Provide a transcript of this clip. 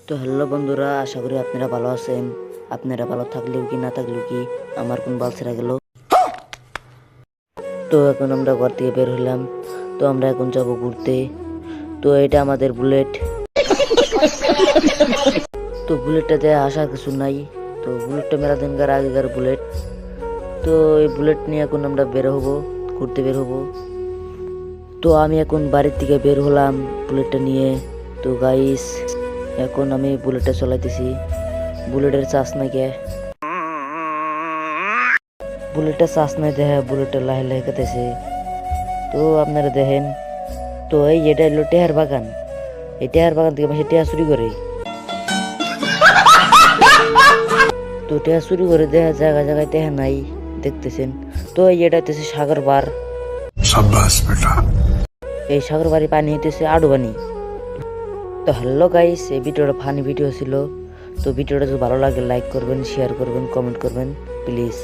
তো হ্যালো বন্ধুরা, আশা করি আপনারা ভালো আছেন। আপনারা ভালো থাকলেও কি না থাকলেও কি আমার কোন বাল ছেড়ে গেল। তো এখন আমরা ঘর থেকে বের হলাম। তো আমরা এখন যাব ঘুরতে। তো এটা আমাদের বুলেট। তো বুলেটটাতে আসার কিছু নাই। তো বুলেটটা মেলা দিনকার আগেকার বুলেট। তো এই বুলেট নিয়ে এখন আমরা বের হব, ঘুরতে বের হব। তো আমি এখন বাড়ির থেকে বের হলাম বুলেটটা নিয়ে। তো গাইস, এখন আমি বুলেটটা চালাইতেছি। বুলেটের চার্জ নাই কে, বুলেটের চার্জ নাই দেখে বুলেটটা লাহে লাহে কেটেছে। তো আপনারা দেখেন। তো এই এটা হলো টেহার বাগান। এই টেহার বাগান থেকে মাসে টেহা চুরি করে। তো টেহা চুরি করে দেখা জায়গায় জায়গায় টেহা নাই, দেখতেছেন। তো এই এটা হইতেছে সাগর বার। এই সাগর বাড়ি পানি হইতেছে আডুবানি। তো হ্যালো গাইস, এই ভিডিওটা ফানি ভিডিও ছিল। তো ভিডিওটা যদি ভালো লাগে লাইক করবেন, শেয়ার করবেন, কমেন্ট করবেন প্লিজ।